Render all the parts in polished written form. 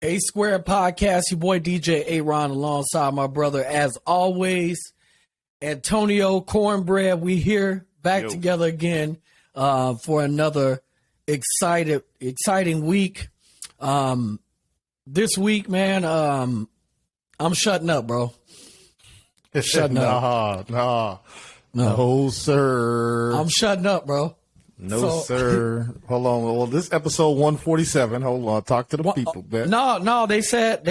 A Square Podcast, your boy DJ Aaron alongside my brother, as always, Antonio Cornbread. We here back together again for another exciting week. This week, man, I'm shutting up, bro. Shutting up. No, sir. I'm shutting up, bro. No, sir. Hold on. Well, this episode 147. Hold on. Talk to the people, man. No. They said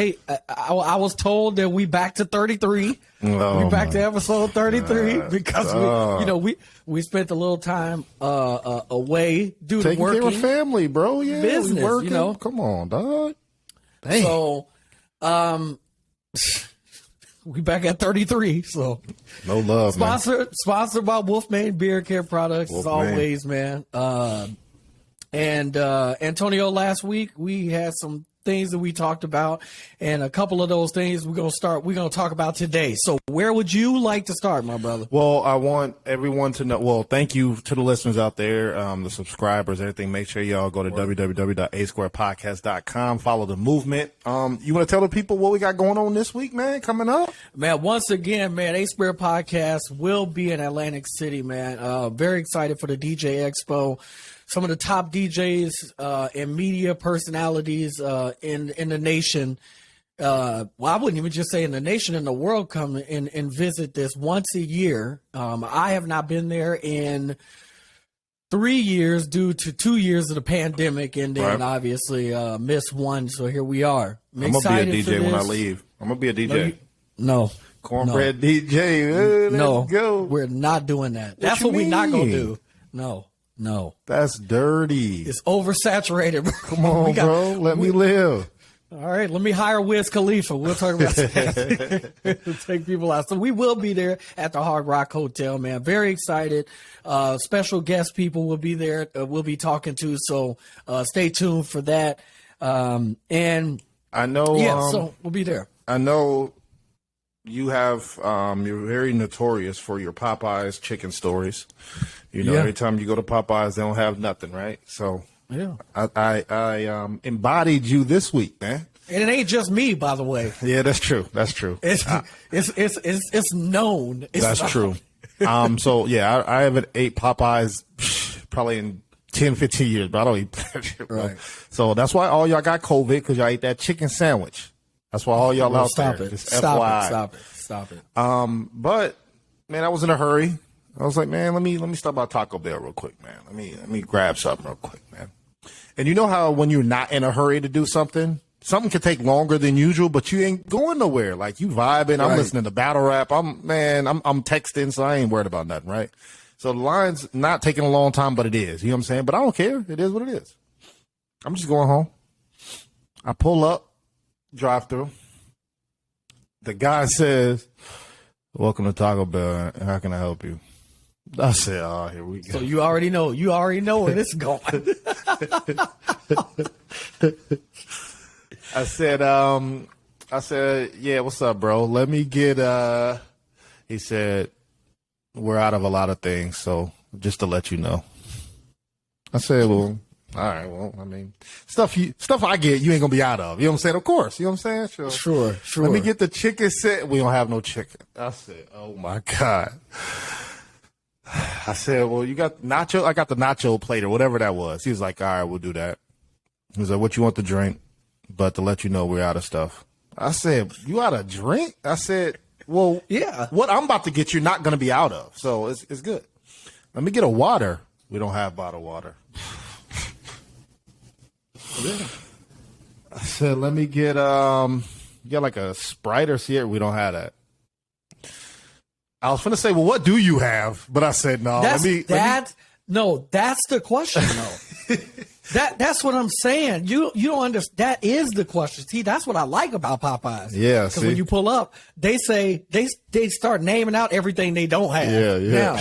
I was told that we back to 33. We back to episode 33 because we spent a little time away due to working. Taking care of family, bro. Yeah, business. Working. Come on, dog. Dang. So, we back at 33. So no love, sponsored by Wolfman Beer Care Products as always, man. And Antonio, last week we had some things that we talked about, and a couple of those things we're gonna talk about today. So where would you like to start, my brother? Well, I want everyone to know. Well, thank you to the listeners out there, the subscribers, everything. Make sure y'all go to www.asquarepodcast.com. Follow the movement. You want to tell the people what we got going on this week, man? Coming up, man. Once again, man, A Square Podcast will be in Atlantic City, man. Very excited for the DJ Expo. Some of the top DJs and media personalities in the nation. Well, I wouldn't even just say in the nation, in the world, come and visit this once a year. I have not been there in 3 years due to 2 years of the pandemic, and then obviously missed one. So here we are. I'm gonna be a DJ when I leave. I'm gonna be a DJ. No. Cornbread DJ. Let's go. We're not doing that. That's what we're not gonna do. No. That's dirty. It's oversaturated, bro. Come on, bro. Let me live. All right, let me hire Wiz Khalifa. We'll talk about that. Take people out. So we will be there at the Hard Rock Hotel, man. Very excited. Special guest people will be there. We'll be talking to. So stay tuned for that. And I know. So we'll be there. I know you have. You're very notorious for your Popeyes chicken stories. Every time you go to Popeyes, they don't have nothing, right? So I embodied you this week, man. And it ain't just me, by the way. Yeah, that's true. It's known. That's true. So yeah, I haven't ate Popeyes probably in 10, 15 years, but I don't eat that shit, bro. Right. So that's why all y'all got COVID, because y'all ate that chicken sandwich. That's why all y'all out there. Stop it. But man, I was in a hurry. I was like, man, let me stop by Taco Bell real quick, man. Let me grab something real quick, man. And you know how when you're not in a hurry to do something can take longer than usual, but you ain't going nowhere. Like, you vibing. I'm listening to battle rap. I'm texting, so I ain't worried about nothing, right? So the line's not taking a long time, but it is. You know what I'm saying? But I don't care. It is what it is. I'm just going home. I pull up, drive through. The guy says, "Welcome to Taco Bell. How can I help you?" I said, "Oh, here we go." So you already know where this is going. I said, "Yeah, what's up, bro? Let me get." He said, "We're out of a lot of things, so just to let you know." I said, "Well, all right. Well, I mean, stuff I get, you ain't gonna be out of. You know what I'm saying? Of course. You know what I'm saying? Sure. Let me get the chicken set. We don't have no chicken." I said, "Oh my God." I said, "Well, you got nacho?" I got the nacho plate or whatever that was. He was like, "All right, we'll do that." He was like, "What you want to drink?" But to let you know, we're out of stuff. I said, "You out of drink?" I said, "Well, yeah. What I'm about to get, you're not going to be out of. So it's good. Let me get a water." We don't have bottled water. Yeah. I said, "Let me get you got like a Sprite or Sierra?" We don't have that. I was gonna say, "Well, what do you have?" But I said, "No." No, that's the question, though. That's what I'm saying. You don't understand. That is the question. See, that's what I like about Popeyes. Yeah, because when you pull up, they say they start naming out everything they don't have. Yeah. Now,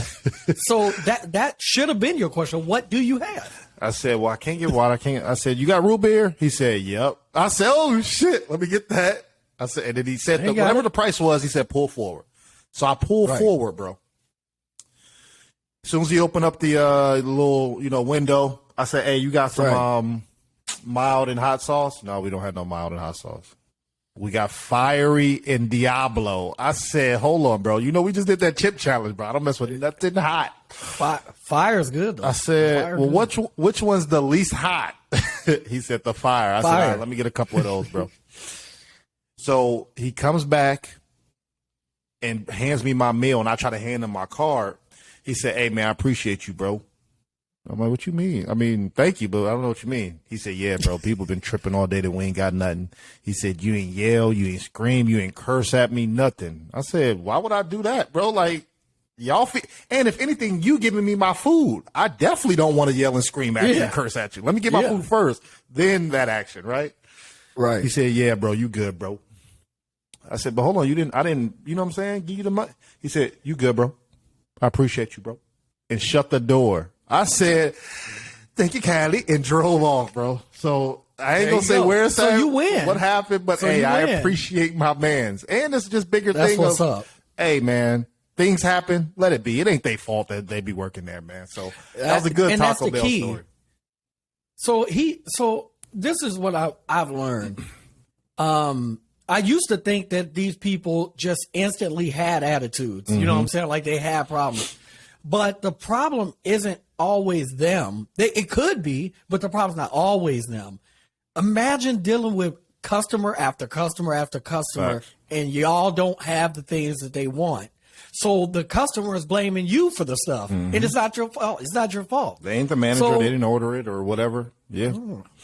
so that should have been your question. What do you have? I said, "Well, I can't get water. I said, "You got root beer?" He said, "Yep." I said, "Oh shit, let me get that." I said, and then he said, whatever the price was, he said, "Pull forward." So I pulled forward, bro. As soon as he opened up the little window, I said, "Hey, you got some mild and hot sauce? No, we don't have no mild and hot sauce. We got fiery and Diablo. I said, hold on, bro. You know, we just did that chip challenge, bro. I don't mess with nothing hot. Fire's good, though. I said, well, which one's the least hot? He said, the fire. I said, all right, let me get a couple of those, bro. So he comes back and hands me my meal, and I try to hand him my card. He said, hey, man, I appreciate you, bro. I'm like, what you mean? I mean, thank you, but I don't know what you mean. He said, yeah, bro, people been tripping all day that we ain't got nothing. He said, you ain't yell, you ain't scream, you ain't curse at me, nothing. I said, why would I do that, bro? Like, y'all and if anything, you giving me my food. I definitely don't want to yell and scream at you and curse at you. Let me get my food first, then that action, right? Right. He said, yeah, bro, you good, bro. I said, but hold on, I didn't, you know what I'm saying? Give you the money. He said, you good, bro. I appreciate you, bro. And shut the door. I said, thank you, kindly, and drove off, bro. So I ain't going to say where it's at, you win. What happened, but hey, I appreciate my mans. And it's just bigger thing what's up. Hey, man, things happen. Let it be. It ain't their fault that they be working there, man. So that was a good Taco Bell story. So this is what I've learned. I used to think that these people just instantly had attitudes. You know what I'm saying? Like they had problems. But the problem isn't always them. It could be, but the problem's not always them. Imagine dealing with customer after customer after customer, and y'all don't have the things that they want. So the customer is blaming you for the stuff, and it's not your fault. It's not your fault. They ain't the manager. They didn't order it or whatever. Yeah,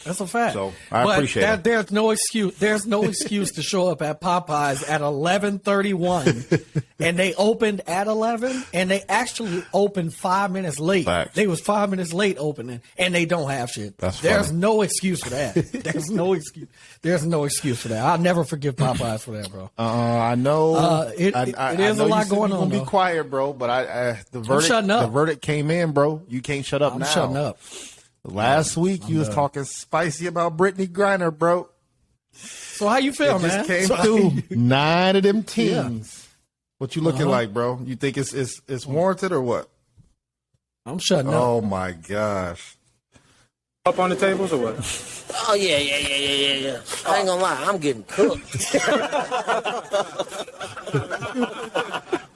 that's a fact. So I appreciate it. There's no excuse. There's no excuse to show up at Popeyes at 11:31, and they opened at 11, and they actually opened 5 minutes late. Facts. They was 5 minutes late opening, and they don't have shit. There's no excuse for that. There's no excuse. There's no excuse for that. I'll never forgive Popeyes for that, bro. I know. It is a lot going on. Be quiet, bro. But the verdict. I'm shutting up. The verdict came in, bro. You can't shut up now. I'm shutting up. Last week, you was talking spicy about Brittany Griner, bro. So how you feel, man? Just came through 9 of them teams. What you looking like, bro? You think it's warranted or what? I'm shutting up. Oh my gosh. Up on the tables or what? Oh yeah. I ain't gonna lie, I'm getting cooked.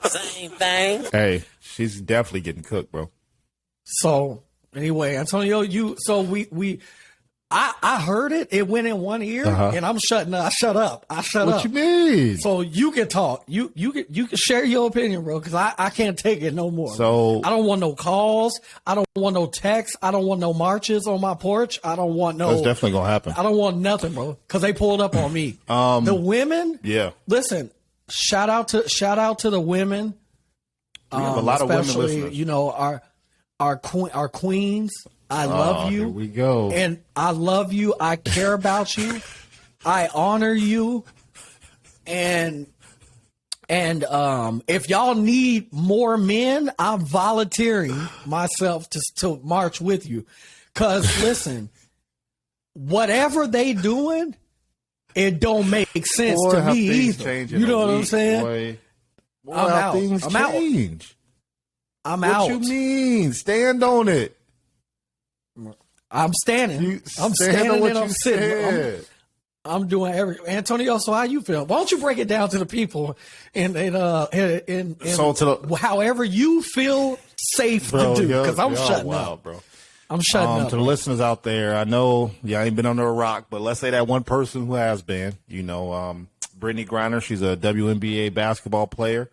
Same thing. Hey, she's definitely getting cooked, bro. So anyway, Antonio, I heard it. It went in one ear, and I'm shutting up. I shut up. What you mean? So you can talk. You can share your opinion, bro, because I can't take it no more. So I don't want no calls. I don't want no texts. I don't want no marches on my porch. I don't want no. That's definitely gonna happen. I don't want nothing, bro, because they pulled up on me. The women. Yeah. Listen, shout out to the women. We have a lot of women listeners. You know our queens. I love you. Here we go. And I love you. I care about you. I honor you. And if y'all need more men, I'm volunteering myself to march with you. Cause listen, whatever they doing, it don't make sense to me either. You know what I'm saying? Boy, I'm out. I'm out. I'm out. What you mean? Stand on it. I'm standing. I'm standing and I'm sitting. I'm doing everything. Antonio, so how you feel? Why don't you break it down to the people and so to however you feel safe to do? Because I'm shutting up, bro. I'm shutting up. To the listeners out there, I know I ain't been under a rock, but let's say that one person who has been, Brittany Griner, she's a WNBA basketball player.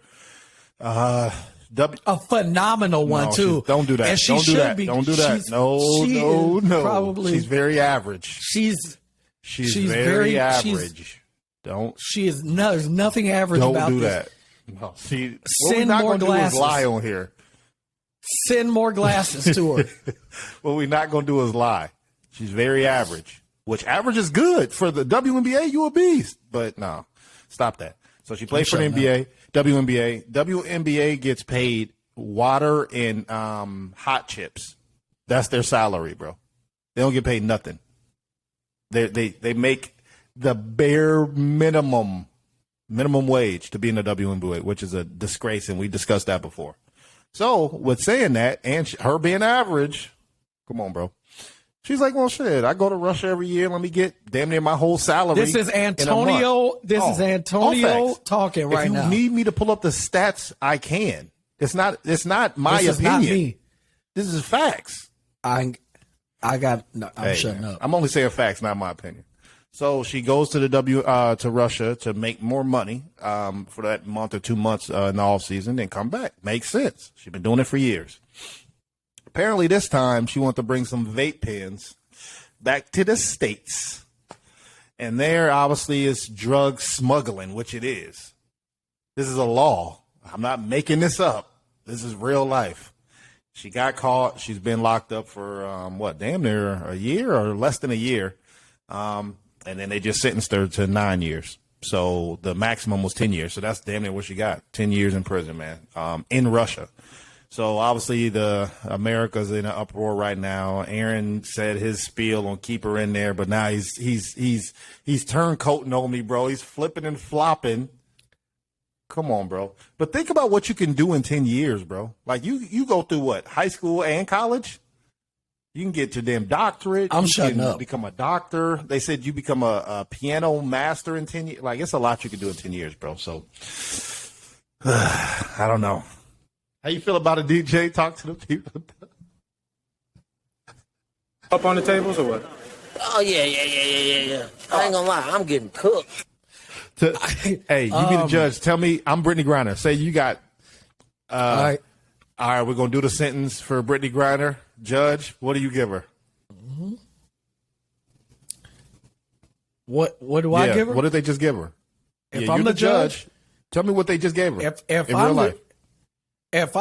A phenomenal one too. Don't do that. And she don't do that. Be, don't do that. No. Probably, she's very average. She's very average. There's nothing average about this. Don't do that. No. See, send more glasses. Lie on here. Send more glasses to her. What we're not going to do is lie. She's very average, which average is good for the WNBA. You a beast, but no, stop that. So she plays for the NBA. WNBA. WNBA gets paid water and hot chips. That's their salary, bro. They don't get paid nothing. They make the bare minimum wage to be in the WNBA, which is a disgrace, and we discussed that before. So with saying that, and her being average, come on, bro. She's like, well, shit, I go to Russia every year. Let me get damn near my whole salary. This is Antonio. This is Antonio talking right now. If you need me to pull up the stats, I can. It's not my This is opinion. not me. This is facts. I'm shutting up. I'm only saying facts, not my opinion. So she goes to the to Russia to make more money for that month or 2 months in the off season, then come back. Makes sense. She's been doing it for years. Apparently, this time she wanted to bring some vape pens back to the States, and there obviously is drug smuggling, which it is. This is a law. I'm not making this up. This is real life. She got caught. She's been locked up for damn near a year or less than a year. And then they just sentenced her to 9 years. So the maximum was 10 years. So that's damn near what she got. 10 years in prison, man, in Russia. So obviously the America's in an uproar right now. Aaron said his spiel on keep her in there, but now he's turncoating on me, bro. He's flipping and flopping. Come on, bro. But think about what you can do in 10 years, bro. Like you go through what? High school and college? You can get your damn doctorate. I'm you shutting can up. Become a doctor. They said you become a piano master in 10 years. Like, it's a lot you can do in 10 years, bro. So, I don't know. How you feel about a DJ? Talk to the people. Up on the tables or what? Oh, yeah. I ain't gonna lie, I'm getting cooked. Hey, you be the judge. Tell me, I'm Brittany Griner. Say you got. All right. All right, we're gonna do the sentence for Brittany Griner. Judge, what do you give her? What do I give her? What did they just give her? If Yeah, I'm you're the judge, tell me what they just gave her. if in I'm real life. if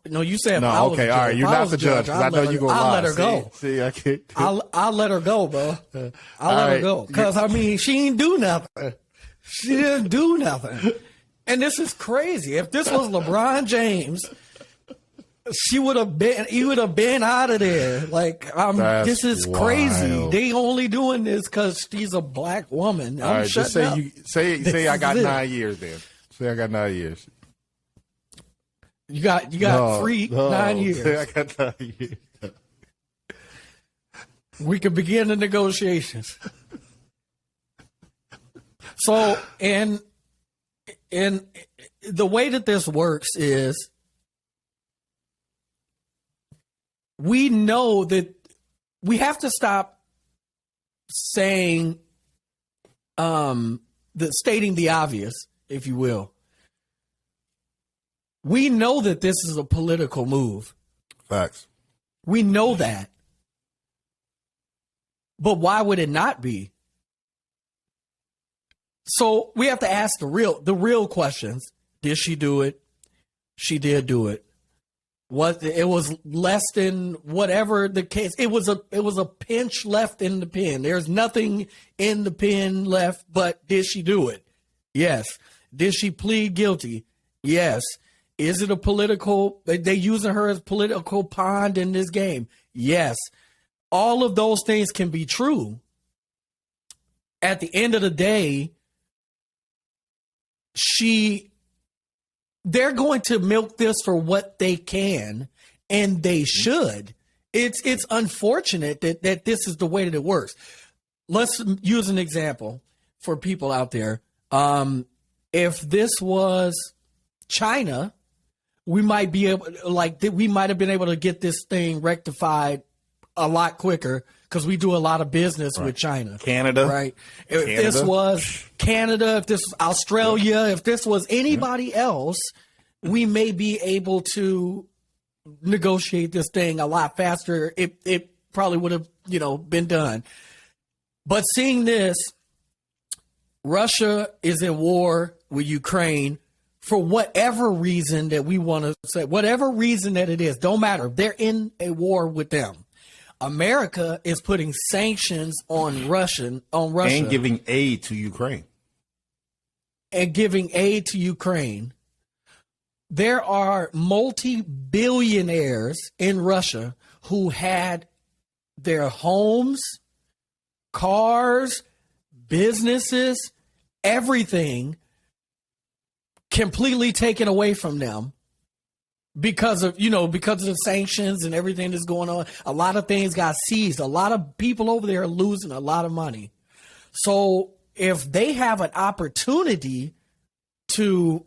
no, you said if I No, was okay, the all judge. right. If You're I not was the judge because I know you're gonna lie. I'll let her go. See, I can't. I'll let her go, bro. I'll let her go because I mean she ain't do nothing. She didn't do nothing, and this is crazy. If this was LeBron James, he would have been out of there. Like this is crazy. wild. They only doing this because she's a black woman. All right, just say up. say I got is it. 9 years then. Say I got 9 years. You got free 9 years. Say I got 9 years. We can begin the negotiations. So, and the way that this works is we know that we have to stop saying, stating the obvious, if you will. We know that this is a political move. Facts. We know that. But why would it not be? So we have to ask the real questions. Did she do it? She did do it. It was less than whatever the case. It was a pinch left in the pen. There's nothing in the pen left, but did she do it? Yes. Did she plead guilty? Yes. Is it a political, they using her as political pond in this game? Yes. All of those things can be true. At the end of the day, they're going to milk this for what they can, and they should. It's unfortunate that this is the way that it works. Let's use an example for people out there. If this was China, we might be able, we might have been able to get this thing rectified a lot quicker because we do a lot of business with China. Canada. Right. If this was Canada, if this was Australia, if this was anybody else, we may be able to negotiate this thing a lot faster. It probably would have, been done. But seeing this, Russia is in war with Ukraine for whatever reason that we want to say, whatever reason that it is, don't matter. They're in a war with them. America is putting sanctions on Russia. And giving aid to Ukraine. There are multi-billionaires in Russia who had their homes, cars, businesses, everything completely taken away from them because of the sanctions and everything that's going on. A lot of things got seized. A lot of people over there are losing a lot of money. So if they have an opportunity to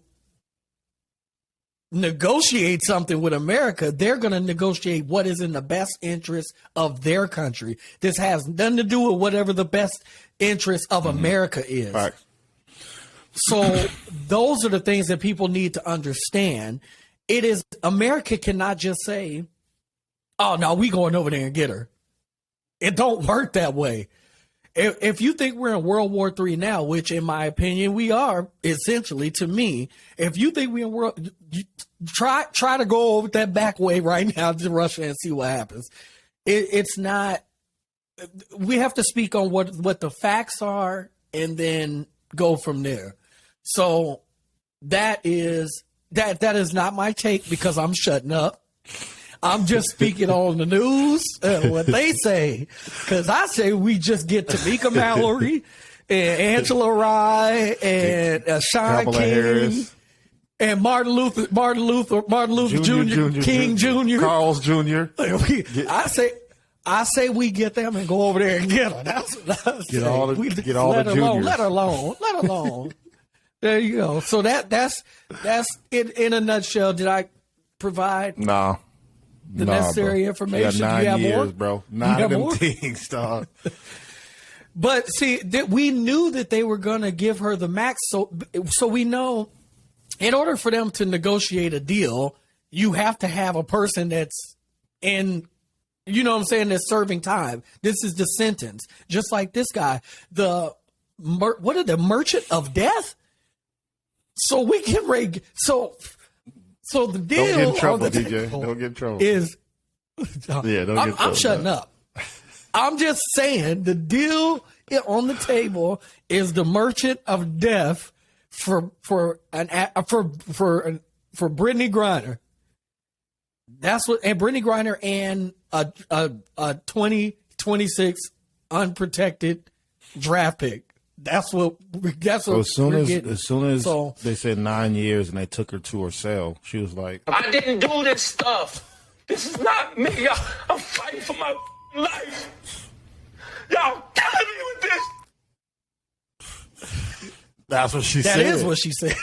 negotiate something with America, they're going to negotiate what is in the best interest of their country. This has nothing to do with whatever the best interest of America is. Right. So those are the things that people need to understand. It is America cannot just say, "Oh no, we going over there and get her." It don't work that way. If you think we're in World War III now, which in my opinion we are, essentially, to me, if you think we're in world, try to go over that back way right now to Russia and see what happens. It's not. We have to speak on what the facts are and then go from there. So that is not my take because I'm shutting up. I'm just speaking on the news, what they say, because I say we just get Tamika Mallory and Angela Rye and Sean King Harris. And Martin Luther Jr. King Jr. Carl's Jr. I say we get them and go over there and get them. That's what I say. Get all the juniors. Let her alone. There you go. So that's it in a nutshell. Did I provide? No. The necessary information. You got 9 years, bro. 9 of them more? things, dog. But see, we knew that they were going to give her the max. So we know in order for them to negotiate a deal, you have to have a person that's in, you know what I'm saying, that's serving time. This is the sentence. Just like this guy, the merchant of death? So we can So the deal. Don't get in trouble, DJ. Don't get in trouble. Is don't get in trouble. I'm shutting up. I'm just saying the deal on the table is the merchant of death for Brittany Griner. That's what, and Brittany Griner and a 2026 unprotected draft pick. That's what. So as soon as they said 9 years and they took her to her cell, she was like, I didn't do this stuff. This is not me. Y'all, I'm fighting for my life. Y'all killing me with this. "That's what she said." That is what she said.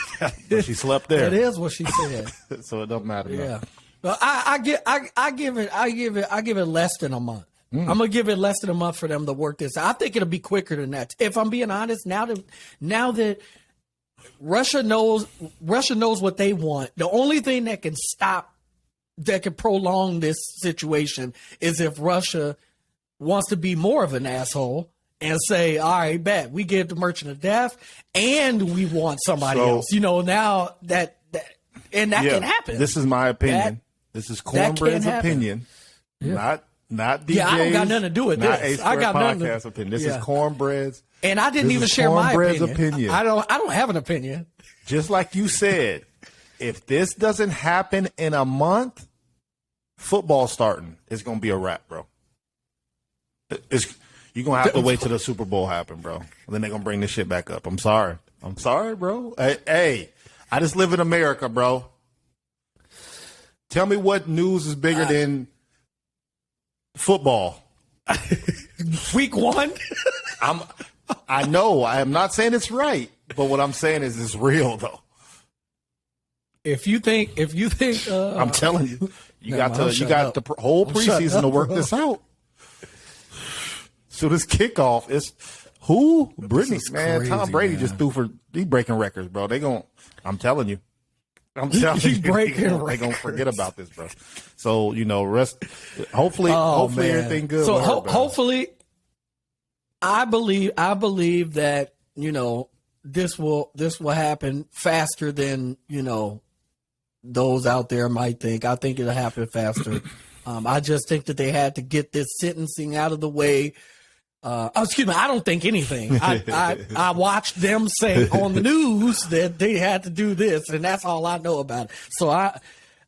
But she slept there. That is what she said. So it don't matter. Yeah. Well, I give it less than a month. I'm gonna give it less than a month for them to work this out. I think it'll be quicker than that. If I'm being honest, now that Russia knows what they want, the only thing that can prolong this situation is if Russia wants to be more of an asshole and say, "All right, bet we give the merchant of death and we want somebody else." Now that can happen. This is my opinion. This is Cornbread's opinion, not DJ's. Yeah, I don't got nothing to do with this. I got podcast opinion. This is Cornbread's, and I didn't even share my opinion. I don't have an opinion. Just like you said, if this doesn't happen in a month, football starting, it's gonna be a wrap, bro. You're gonna have to wait till the Super Bowl happen, bro. And then they're gonna bring this shit back up. I'm sorry, bro. Hey, I just live in America, bro. Tell me what news is bigger than football. Week 1. I know. I am not saying it's right, but what I'm saying is it's real, though. If you think, I'm telling you, you got the whole preseason to work this out. So this kickoff is who? Brittany, man. Crazy, Tom Brady just he breaking records, bro. I'm telling you. They gonna forget about this, bro. So hopefully everything good. So with her, hopefully, I believe that this will happen faster than those out there might think. I think it'll happen faster. I just think that they had to get this sentencing out of the way. Excuse me, I don't think anything. I watched them say on the news that they had to do this, and that's all I know about it. So I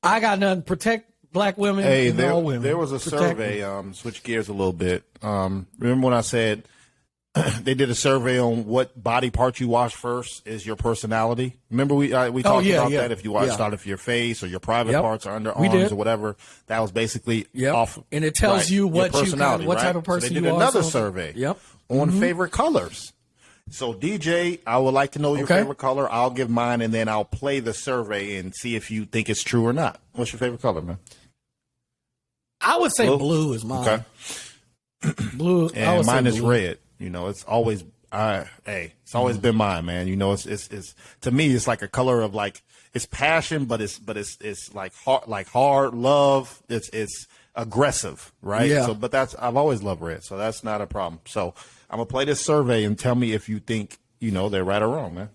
got nothing. Protect black women and all women. There was a survey, switch gears a little bit. Remember when I said they did a survey on what body part you wash first is your personality. Remember we talked about that. If you start with your face or your private parts or underarms or whatever, that was basically off. And it tells you what what type of person so they you did are. Another survey on favorite colors. So DJ, I would like to know your favorite color. I'll give mine, and then I'll play the survey and see if you think it's true or not. What's your favorite color, man? I would say blue is mine. Okay. Blue, and mine is red. You know, it's always it's always been mine, man. You know, it's to me, it's like a color of like it's passion, but it's like hard love. It's aggressive, right? Yeah. So, but I've always loved red, so that's not a problem. So I'm gonna play this survey and tell me if you think they're right or wrong, man.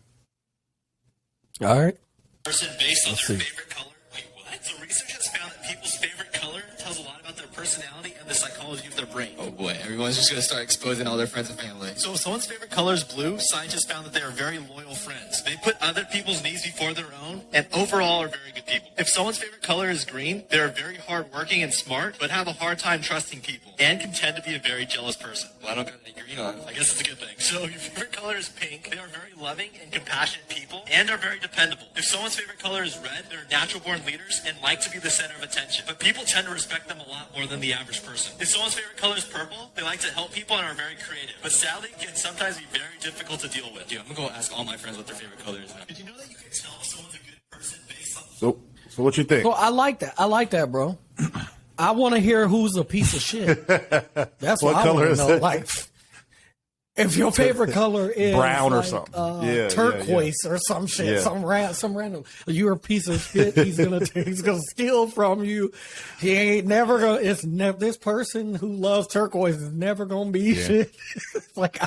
All right. Person based on their favorite color. Wait, what? So research has found that people's favorite color tells a lot about their personality and the psychology of their brain. Oh boy, everyone's just gonna start exposing all their friends and family. So if someone's favorite color is blue, scientists found that they are very loyal friends. They put other people's needs before their own, and overall are very good people. If someone's favorite color is green, they are very hardworking and smart, but have a hard time trusting people, and can tend to be a very jealous person. Well, I don't got any green on. I guess it's a good thing. So if your favorite color is pink, they are very loving and compassionate people, and are very dependable. If someone's favorite color is red, they're natural-born leaders and like to be the center of attention, but people tend to respect them a lot more than the average person. If someone's favorite color is purple, they like to help people and are very creative, but sadly can sometimes be very difficult to deal with. Dude, I'm gonna go ask all my friends what their favorite color is now. Did you know that you can tell if someone's a good person based on... So what you think? So I like that, bro. I want to hear who's a piece of shit. That's what I want to know. Like, if your favorite color is brown or like, something, turquoise or some shit, some random, you're a piece of shit. He's gonna steal from you. He ain't never gonna. This person who loves turquoise is never gonna be shit. Like,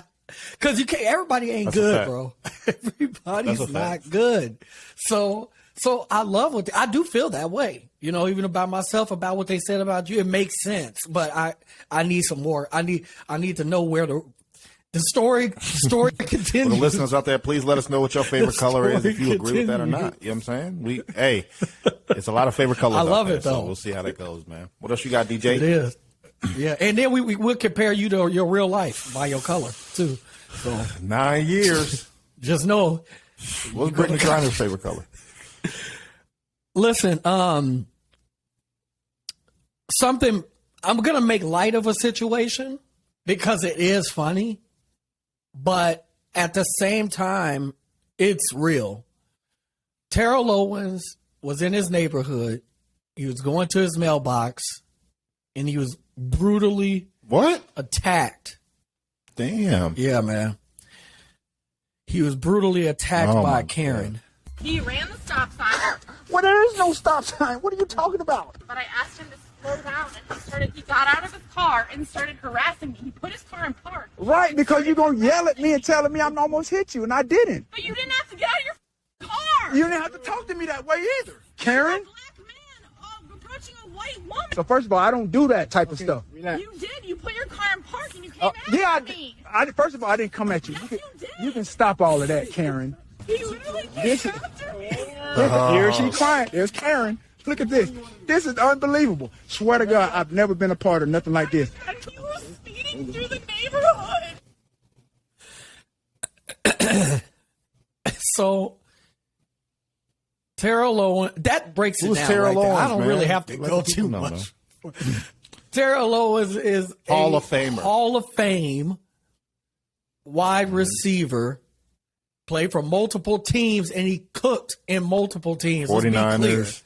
because you can't. Everybody ain't good, bro. Everybody's not good. So I love I do feel that way. You know, even about myself, about what they said about you, it makes sense. But I need some more. I need to know where the story continues. For the listeners out there, please let us know what your favorite color is, if you agree with that or not. You know what I'm saying? It's a lot of favorite colors. I love it, though. So we'll see how that goes, man. What else you got, DJ? It is. Yeah, and then we'll compare you to your real life by your color too. So 9 years. Just know. What's Brittany Griner's favorite color? Listen, something I'm gonna make light of a situation because it is funny, but at the same time, it's real. Terrell Owens was in his neighborhood. He was going to his mailbox, and he was brutally attacked. Damn. Yeah, man. He was brutally attacked by Karen. God. He ran the stop sign. Well, there is no stop sign. What are you talking about? But I asked him to slow down, and he got out of his car and started harassing me. He put his car in park. Right, because you're going to yell at me and telling me I'm almost hit you, and I didn't. But you didn't have to get out of your car. You didn't have to talk to me that way either. Karen? You're a black man approaching a white woman. So first of all, I don't do that type of stuff. You did. You put your car in park and you came at me. First of all, I didn't come at you. Yes, you did. You can stop all of that, Karen. He literally came after me. Here she crying. There's Karen. Look at this. This is unbelievable. Swear to God, I've never been a part of nothing like this. And you were speeding through the neighborhood. So, Terrell Owens, that breaks it Who's down. Terrell right there. Owens, I don't man? really have to Let go the people too know, much. Terrell Owens is Hall of Famer. Hall of Fame wide receiver. Played for multiple teams, and he cooked in multiple teams. 49ers.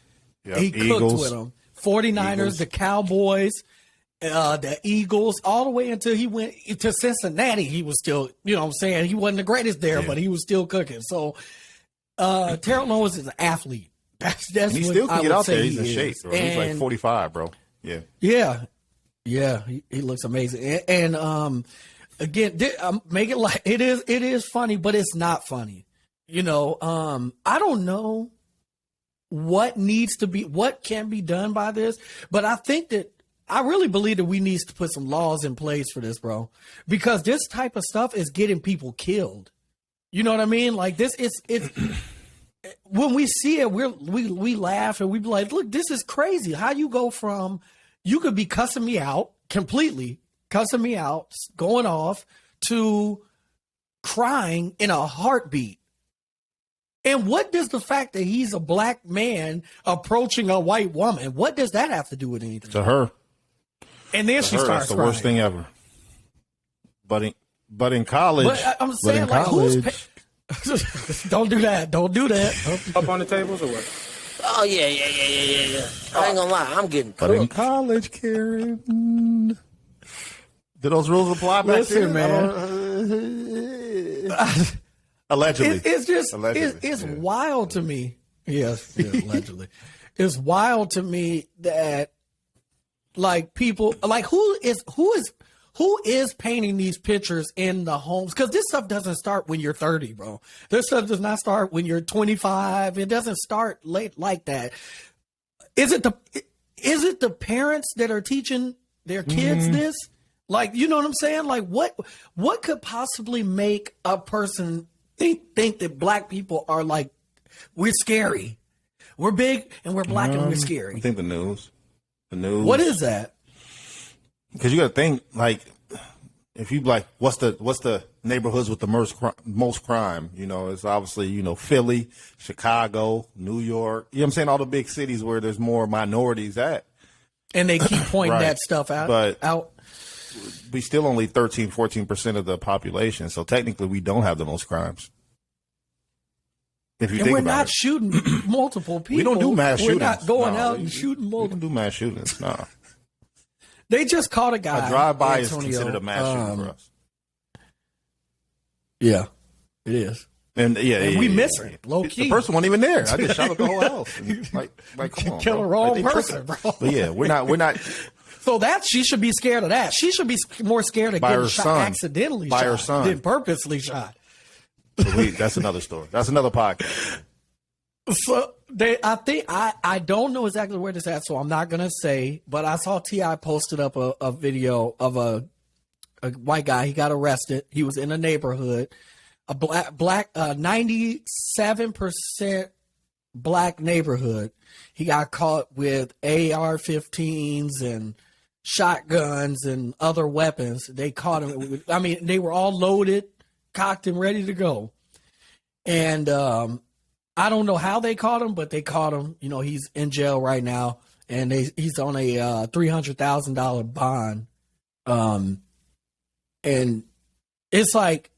Yep, he cooked with them. 49ers, the Cowboys, the Eagles, all the way until he went to Cincinnati. He was still, you know what I'm saying? He wasn't the greatest there, but he was still cooking. So Terrell Owens is an athlete. That's he still can get out there. He's in shape, bro. He's like 45, bro. Yeah. Yeah. He looks amazing. And again, make it like it is funny, but it's not funny. You know, I don't know what can be done by this, but I really believe that we need to put some laws in place for this, bro, because this type of stuff is getting people killed. You know what I mean? Like this, it's when we see it, we laugh and we be like, look, this is crazy. How you go from, you could be cussing me out completely, cussing me out, going off, to crying in a heartbeat. And what does the fact that he's a black man approaching a white woman, what does that have to do with anything? To her. And then she starts That's the crying. worst thing ever. But in college. But I'm saying, like, college, don't do that. Don't do that. Up on the tables or what? Oh, yeah. I ain't gonna lie, I'm getting But in cooked. college, Karen. Do those rules apply back Listen, then? man. Allegedly. It's just Allegedly, it's yeah. wild to me. Yes, allegedly. It's wild to me that like people like who is painting these pictures in the homes, because this stuff doesn't start when you're 30, bro. This stuff does not start when you're 25. It doesn't start late like that. Is it the parents that are teaching their kids this? Like, you know what I'm saying? Like, what could possibly make a person think that black people are like, we're scary, we're big, and we're black, and we're I scary? think the news. What is that? Because you got to think, like, if you like, what's the neighborhoods with the most crime? You know, it's obviously, you know, Philly, Chicago, New York. You know what I'm saying? All the big cities where there's more minorities at. And they keep pointing Right. that stuff out. We still only 14% of the population. So technically we don't have the most crimes. If you And think we're about not it. shooting multiple people. We don't do mass shootings. We're not going No, out and shooting We multiple. don't do mass shootings. No. They just caught a guy. A drive-by is Antonio, considered a mass shooting for us. Yeah, it is. And We miss it, low key. The person wasn't even there. I just shot up the whole house. And, like, come on, Kill bro. the wrong Like, they person, tripping. bro. But yeah, we're not. So she should be scared of that. She should be more scared of By getting her shot son. accidentally By shot her son. than purposely shot. That's another story. That's another podcast. So I don't know exactly where this at, so I'm not gonna say. But I saw T.I. posted up a video of a white guy. He got arrested. He was in a neighborhood, a black 97% black neighborhood. He got caught with AR-15s and shotguns and other weapons. They caught him. I mean, they were all loaded, cocked, and ready to go. And I don't know how they caught him, but they caught him. You know, he's in jail right now, and he's on a $300,000 bond. And it's like,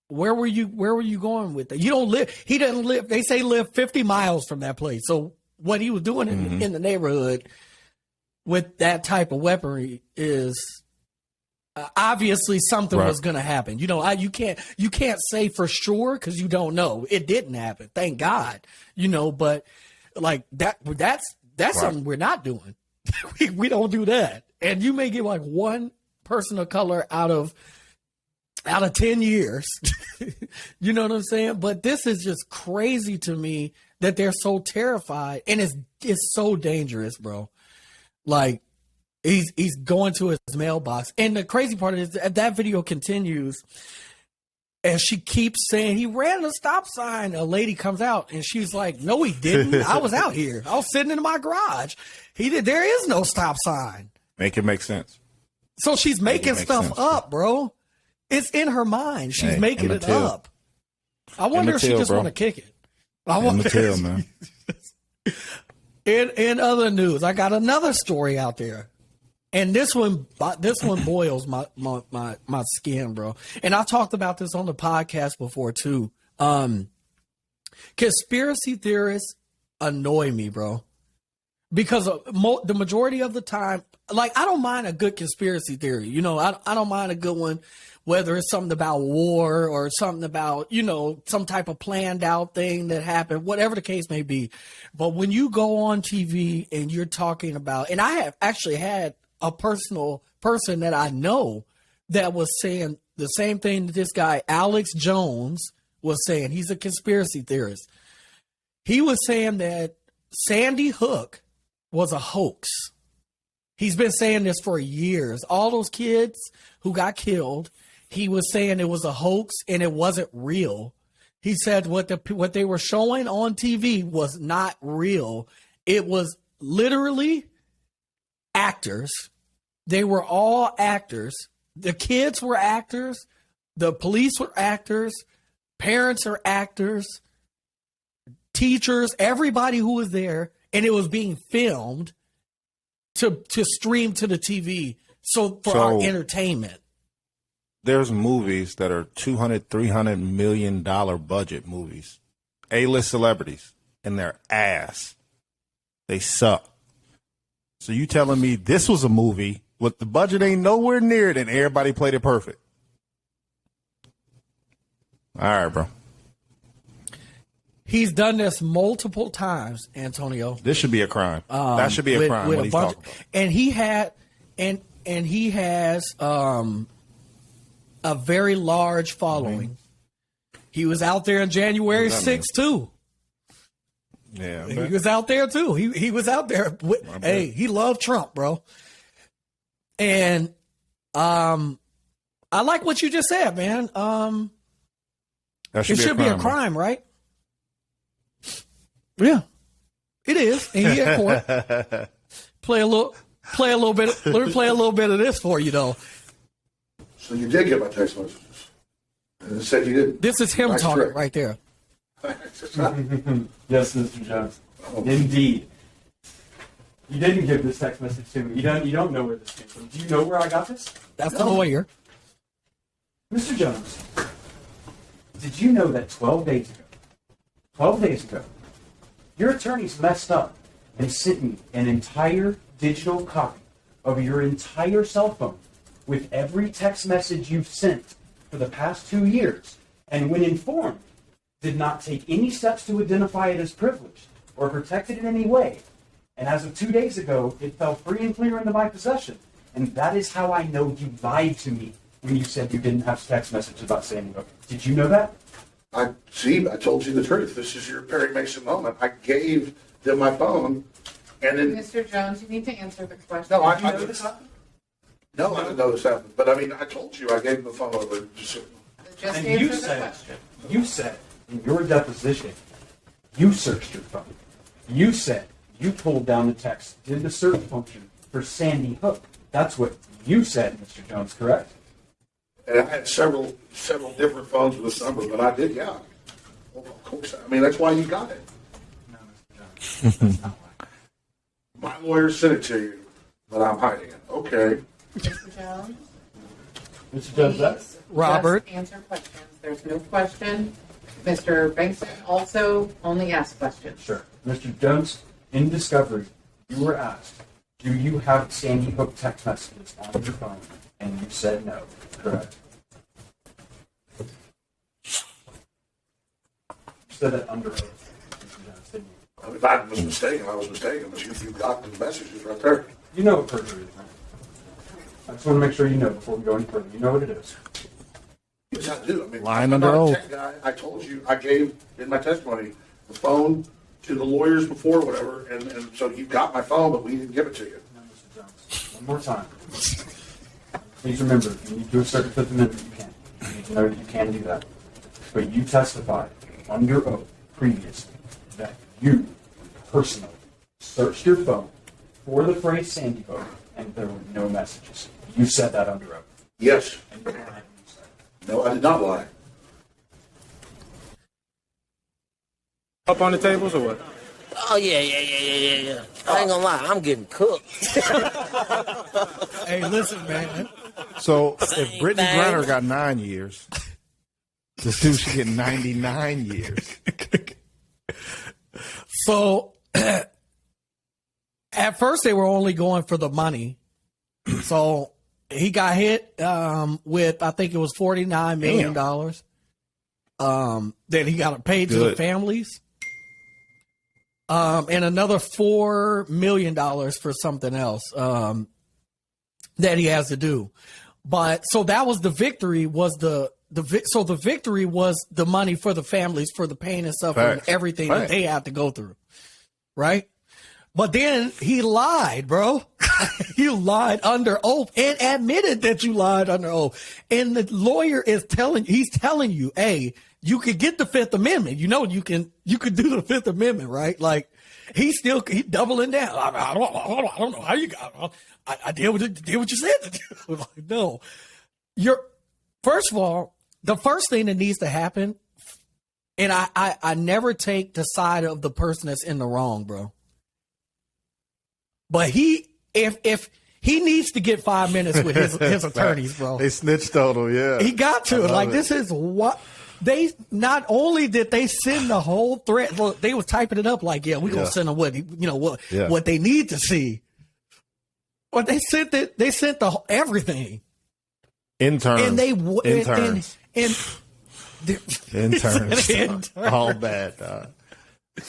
where were you going with that? You don't live. He doesn't live. They say live 50 miles from that place. So what he was doing in the neighborhood with that type of weaponry is obviously something Right. was going to happen. You know, you can't say for sure because you don't know. It didn't happen, thank God. You know, but like that's something we're not doing. we don't do that. And you may get like one person of color out of 10 years. You know what I'm saying? But this is just crazy to me that they're so terrified, and it's so dangerous, bro. Like, he's going to his mailbox. And the crazy part is that video continues, and she keeps saying he ran a stop sign. A lady comes out and she's like, no, he didn't. I was out here. I was sitting in my garage. He did. There is no stop sign. Make it make sense. So she's making Make it make stuff sense. up, bro. It's in her mind. She's Hey, making Emmett it Till. up. I wonder if she Till, just bro. want to kick it. Emmett Till, man. In other news, I got another story out there, and this one boils my skin, bro. And I've talked about this on the podcast before too. Conspiracy theorists annoy me, bro, because the majority of the time, like, I don't mind a good conspiracy theory. You know, I don't mind a good one, whether it's something about war or something about, you know, some type of planned out thing that happened, whatever the case may be. But when you go on TV and you're talking about, and I have actually had a personal person that I know that was saying the same thing that this guy, Alex Jones, was saying. He's a conspiracy theorist. He was saying that Sandy Hook was a hoax. He's been saying this for years. All those kids who got killed, he was saying it was a hoax and it wasn't real. He said what they were showing on TV was not real. It was literally actors. They were all actors. The kids were actors. The police were actors, parents are actors, teachers, everybody who was there, and it was being filmed to stream to the TV for our entertainment. There's movies that are $200-300 million budget movies, A-list celebrities, and they're ass. They suck. So you telling me this was a movie with the budget ain't nowhere near it and everybody played it perfect? All right, bro. He's done this multiple times, Antonio. This should be a crime. That should be a crime. What he's talking about. And he has a very large following. Mm-hmm. He was out there on January 6th too. Yeah, he was out there too. He was out there. Hey, he loved Trump, bro. And I like what you just said, man. It should be a crime, right? Yeah, it is. And he at court. Play a little bit. Let me play a little bit of this for you, though. So you did get my text messages. And it said you didn't. This is him talking right there. Yes, Mr. Jones. Indeed. You didn't give this text message to me. You don't know where this came from. Do you know where I got this? That's the lawyer. Mr. Jones, did you know that 12 days ago, your attorneys messed up and sent me an entire digital copy of your entire cell phone with every text message you've sent for the past 2 years, and when informed, did not take any steps to identify it as privileged or protect it in any way. And as of 2 days ago, it fell free and clear into my possession. And that is how I know you lied to me when you said you didn't have text messages about Sandy Hook. Did you know that? I told you the truth. This is your Perry Mason moment. I gave them my phone, and then... Mr. Jones, you need to answer the question. No, I know this happened. No, I didn't know this happened. But, I mean, I told you I gave them the phone over. Just and answer the question. You said in your deposition, you searched your phone. You said you pulled down the text, did the search function for Sandy Hook. That's what you said, Mr. Jones, correct? And I had several different phones with this number, but I did, yeah. Well, of course. I mean, that's why you got it. No, Mr. Jones. My lawyer sent it to you, but I'm hiding it. Okay. Mr. Jones? Mr. Jones, that's Robert. Just answer questions. There's no question. Mr. Bankson also only asks questions. sure. Mr. Jones, in discovery, you were asked, do you have Sandy Hook text messages on your phone? And you said no, correct? You said that under oath, Mr. Jones, didn't you? If I was mistaken, I was mistaken, but you got the messages right there. You know what perjury is, right? I just want to make sure you know before we go any further. You know what it is. Yes, I do. I mean, Lying I'm under not a oath. tech guy. I told you, I gave in my testimony the phone to the lawyers before, whatever, and so you got my phone, but we didn't give it to you. No, Mr. Jones. One more time. Please remember, if you need to assert the Fifth Amendment, you can. You need to know that you can do that. But you testified under oath previously that you personally searched your phone for the phrase Sandy Hook and there were no messages. You said that under oath. Yes. And you lied when you said it. No, I did not lie. Up on the tables or what? Oh, yeah. I ain't gonna lie, I'm getting cooked. Hey, listen, man. So if Brittany thing. Griner got 9 years, this dude should get 99 years. So at first they were only going for the money. So he got hit with, I think it was $49 million that he got paid to the Good. families. And another $4 million for something else that he has to do. But so that was the victory. So the victory was the money for the families for the pain and suffering and Facts. everything that Facts. they had to go through, right? But then he lied, bro. You lied under oath and admitted that you lied under oath. And the lawyer is telling you, hey, you could get the Fifth Amendment. You know, you can do the Fifth Amendment, right? Like he's doubling down. I don't know how you got. I did what you said to do. Like, no, first of all, the first thing that needs to happen, and I never take the side of the person that's in the wrong, bro. But if he needs to get 5 minutes with his attorneys, bro. They snitched on him, yeah. He got to. Like, this is what they, not only did they send the whole threat, look, they was typing it up like, yeah, we're going to send them what they need to see. But they sent the everything. Interns. And they interns. Interns. All bad, dog.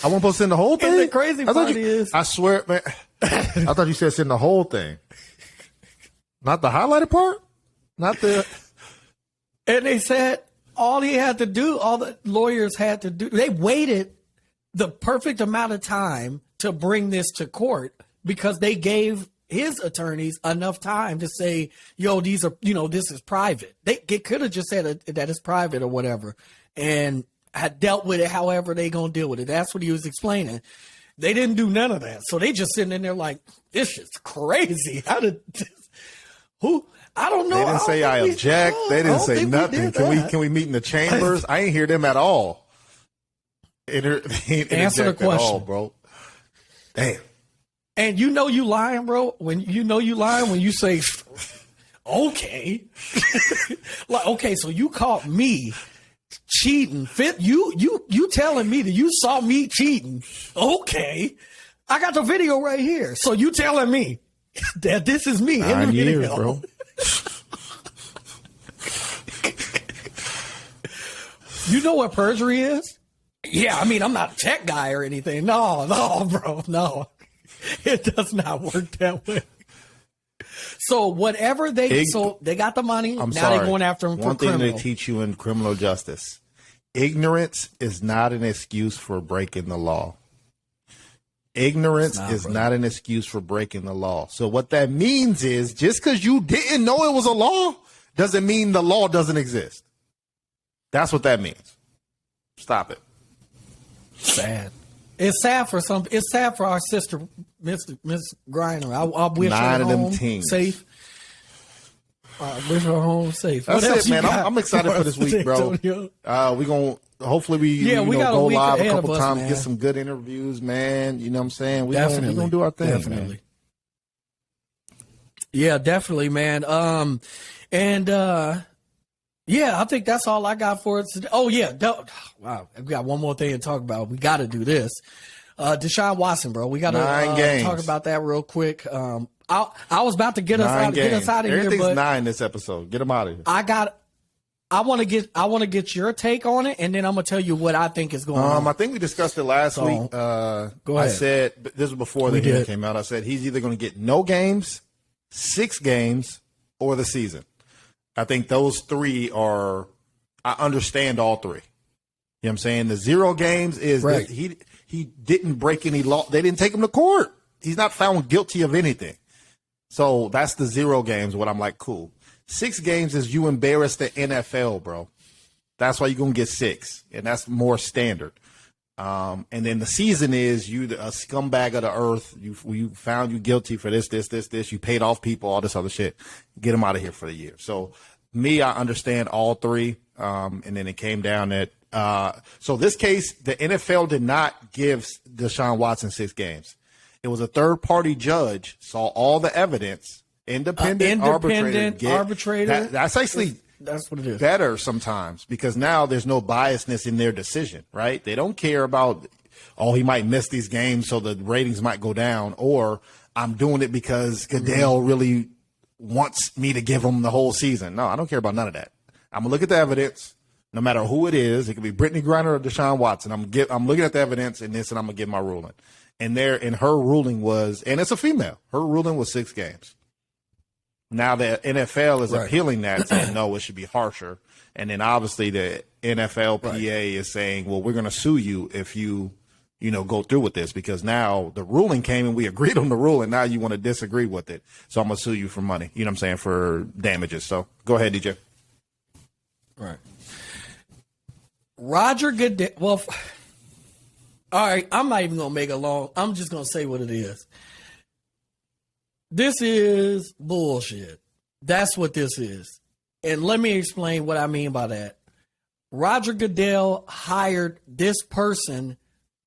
I wasn't supposed to send the whole thing. And the crazy part is, I swear, man. I thought you said send the whole thing, not the highlighted part, not the. And they said all he had to do, all the lawyers had to do, they waited the perfect amount of time to bring this to court because they gave his attorneys enough time to say, yo, these are, this is private. They could have just said that it's private or whatever and had dealt with it however they going to deal with it. That's what he was explaining. They didn't do none of that. So they just sitting in there like, this is crazy. How did this, who? I don't know. They didn't say I object. They didn't say nothing. Can we meet in the chambers? I ain't hear them at all. Answer the question, at all, bro. Damn. And you lying, bro. When you lying when you say, okay, like okay, so you caught me cheating. You telling me that you saw me cheating? Okay, I got the video right here. So you telling me that this is me 9 in the video, years, bro. You know what perjury is? Yeah, I mean, I'm not a tech guy or anything. No, bro, no. It does not work that way. So whatever they got the money. Now they're going after him for criminal. One thing they teach you in criminal justice: ignorance is not an excuse for breaking the law. Ignorance is not an excuse for breaking the law. So what that means is just because you didn't know it was a law doesn't mean the law doesn't exist. That's what that means. Stop it. Sad. It's sad for some. It's sad for our sister, Miss Griner. I wish 9 her of them home teams safe. I wish her home safe. That's it, man. I'm excited for this week, bro. We gonna hopefully we go live a couple times, get some good interviews, man. You know what I'm saying? We gonna do our thing, definitely. Man. Yeah, definitely, man. Yeah, I think that's all I got for it today. Oh, yeah. Wow. We got one more thing to talk about. We got to do this. Deshaun Watson, bro. We got to talk about that real quick. I was about to get us out of here, but everything's 9 this episode. Get them out of here. I want to get your take on it, and then I'm gonna tell you what I think is going on. I think we discussed it last week. Go ahead. I said this was before the game came out. I said he's either going to get no games, 6 games, or the season. I think those 3 are. I understand all 3. You know what I'm saying? The 0 games is that he didn't break any law. They didn't take him to court. He's not found guilty of anything. So that's the 0 games. What I'm like, cool. 6 games is you embarrass the NFL, bro. That's why you're going to get 6. And that's more standard. And then the season is you a scumbag of the earth. You found you guilty for this. You paid off people, all this other shit. Get them out of here for the year. So me, I understand all 3. And then it came down that so this case, the NFL did not give Deshaun Watson 6 games. It was a third-party judge saw all the evidence. Independent arbitrator. That's actually that's what it is. Better sometimes because now there's no biasness in their decision, right? They don't care about, he might miss these games so the ratings might go down, or I'm doing it because Goodell really wants me to give him the whole season. No, I don't care about none of that. I'm going to look at the evidence, no matter who it is. It could be Brittany Griner or Deshaun Watson. I'm looking at the evidence and I'm going to give my ruling. And her ruling was, and it's a female, her ruling was 6 games. Now the NFL is appealing that, saying no, it should be harsher. And then obviously the NFLPA is saying, well, we're going to sue you if you go through with this, because now the ruling came and we agreed on the rule, and now you want to disagree with it. So I'm going to sue you for money. You know what I'm saying? For damages. So go ahead, DJ. Right. Roger Goodell. Well, all right. I'm not even going to make it long. I'm just going to say what it is. This is bullshit. That's what this is. And let me explain what I mean by that. Roger Goodell hired this person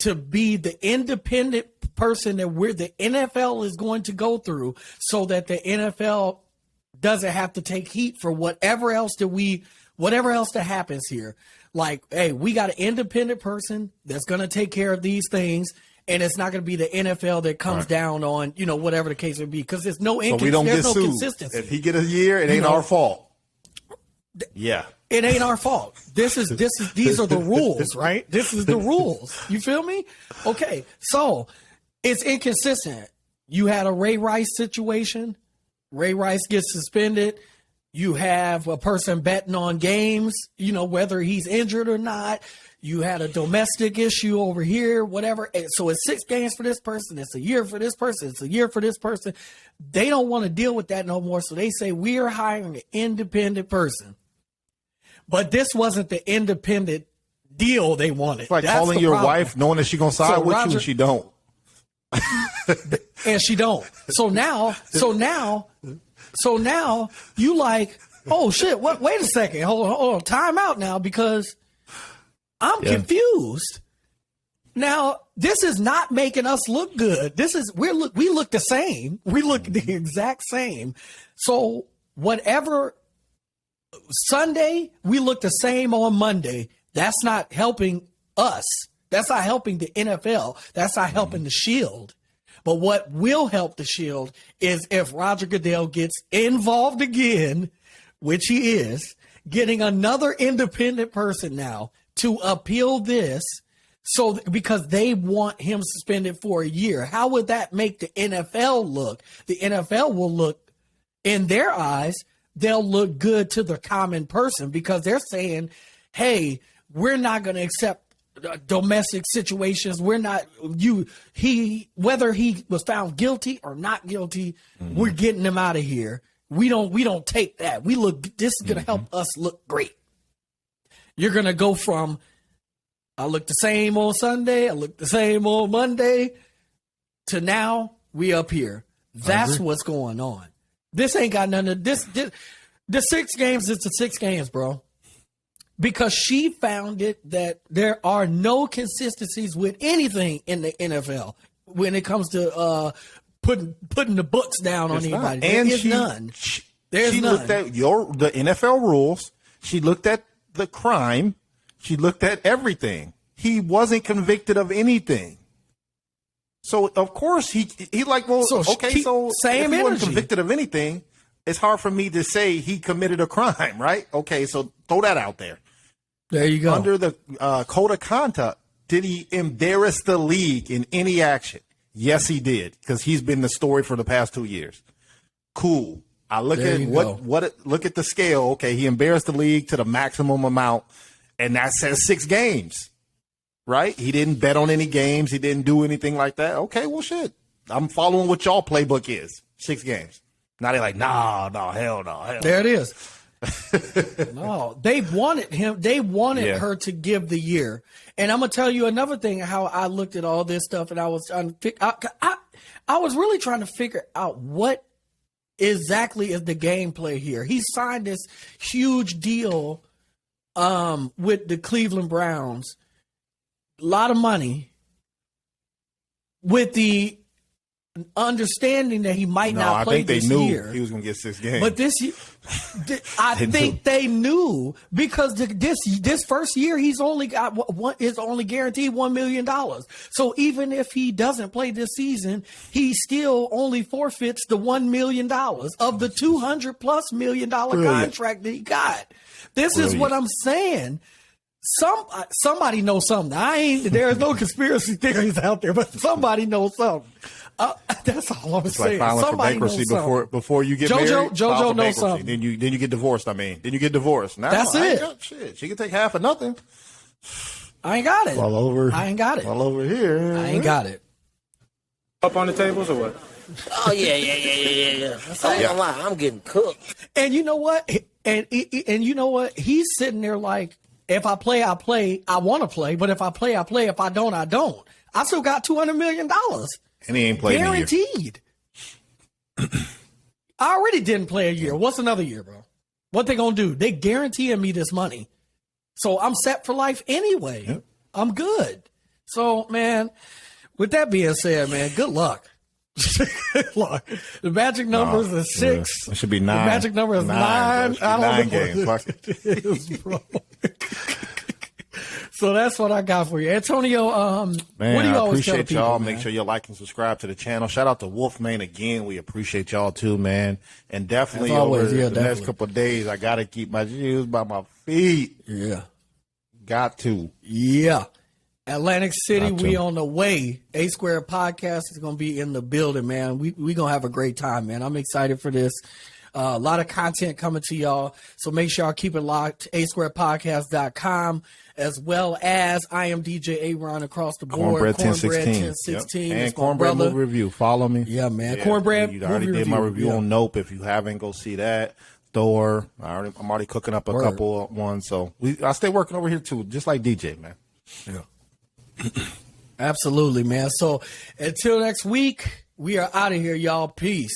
to be the independent person that the NFL is going to go through, so that the NFL doesn't have to take heat for whatever else that happens here. Like, hey, we got an independent person that's going to take care of these things, and it's not going to be the NFL that comes down on, whatever the case would be, because there's no consistency. If he get a year, it ain't our fault. Yeah. It ain't our fault. These are the rules, right? This is the rules. You feel me? Okay. So it's inconsistent. You had a Ray Rice situation. Ray Rice gets suspended. You have a person betting on games, whether he's injured or not. You had a domestic issue over here, whatever. So it's 6 games for this person. It's a year for this person. It's a year for this person. They don't want to deal with that no more. So they say, we are hiring an independent person. But this wasn't the independent deal they wanted. It's like calling your wife knowing that she's going to side with you and she don't. And she don't. So now you like, oh shit, wait a second. Hold on. Time out now, because I'm confused. Now, this is not making us look good. We look the same. We look the exact same. So whatever Sunday, we look the same on Monday. That's not helping us. That's not helping the NFL. That's not helping the Shield. But what will help the Shield is if Roger Goodell gets involved again, which he is, getting another independent person now to appeal this, because they want him suspended for a year. How would that make the NFL look? The NFL will look, in their eyes, they'll look good to the common person, because they're saying, hey, we're not going to accept domestic situations. We're not, whether he was found guilty or not guilty, we're getting him out of here. We don't take that. This is going to help us look great. You're going to go from, I look the same on Sunday, I look the same on Monday, to now we up here. That's what's going on. This ain't got none of this. The 6 games is the 6 games, bro. Because she found it that there are no consistencies with anything in the NFL when it comes to putting the books down on anybody. There is none. There's none. Looked at the NFL rules. She looked at the crime. She looked at everything. He wasn't convicted of anything. So of course he like, well, so okay, so same if he wasn't energy. convicted of anything, it's hard for me to say he committed a crime, right? Okay, so throw that out there. There you go. Under the code of conduct, did he embarrass the league in any action? Yes, he did, because he's been the story for the past 2 years. Cool. I look at look at the scale. Okay, he embarrassed the league to the maximum amount, and that says 6 games, right? He didn't bet on any games. He didn't do anything like that. Okay, well, shit. I'm following what y'all playbook is. 6 games. Now they're like, hell no. There it is. No, they wanted him. They wanted her to give the year. And I'm gonna tell you another thing. How I looked at all this stuff, and I was trying to I was really trying to figure out what exactly is the gameplay here. He signed this huge deal with the Cleveland Browns, a lot of money, with the understanding that he might not play this year. I think they knew he was going to get 6 games. But this year, I think they knew, because this first year he's only got is only guaranteed $1 million. So even if he doesn't play this season, he still only forfeits the $1 million of the $200+ million contract that he got. This is what I'm saying. Somebody knows something. There's no conspiracy theories out there, but somebody knows something. That's all I'm saying. Like filing somebody for bankruptcy before you get married. JoJo knows something. Then you get divorced. Then you get divorced. Now, that's it. Shit, she can take half of nothing. I ain't got it. I ain't got it. All over here. I ain't got it. Up on the tables or what? Oh yeah. I ain't gonna lie, I'm getting cooked. And you know what? And you know what? He's sitting there like, if I play, I play. I want to play, but if I play, I play. If I don't, I don't. I still got $200 million. And he ain't playing guaranteed. I already didn't play a year. What's another year, bro? What they gonna do? They guaranteeing me this money. So I'm set for life anyway. Yep. I'm good. So, man, with that being said, man, good luck. Good luck. The magic number is 6. It should be 9. The magic number is 9. I don't 9 games. What it is, bro. So that's what I got for you. Antonio, Man, what do you I always tell appreciate people, y'all. man? Make sure you like and subscribe to the channel. Shout out to Wolfman again. We appreciate y'all too, man. And definitely As always, over yeah, the definitely. next couple of days, I got to keep my shoes by my feet. Yeah. Got to. Yeah. Atlantic City, Got to. we on the way. A Square Podcast is going to be in the building, man. We going to have a great time, man. I'm excited for this. A lot of content coming to y'all. So make sure y'all keep it locked. asquarepodcast.com, as well as I am DJ Aaron across the board. Cornbread 1016. 1016. Yep. That's And my Cornbread brother. movie review. Follow me. Yeah, man. Cornbread You already movie did my review yeah. on Nope. If you haven't, go see that. Thor. I'm already cooking up a Word. couple ones. So I stay working over here too, just like DJ, man. Yeah. Absolutely, man. So until next week, we are out of here, y'all. Peace.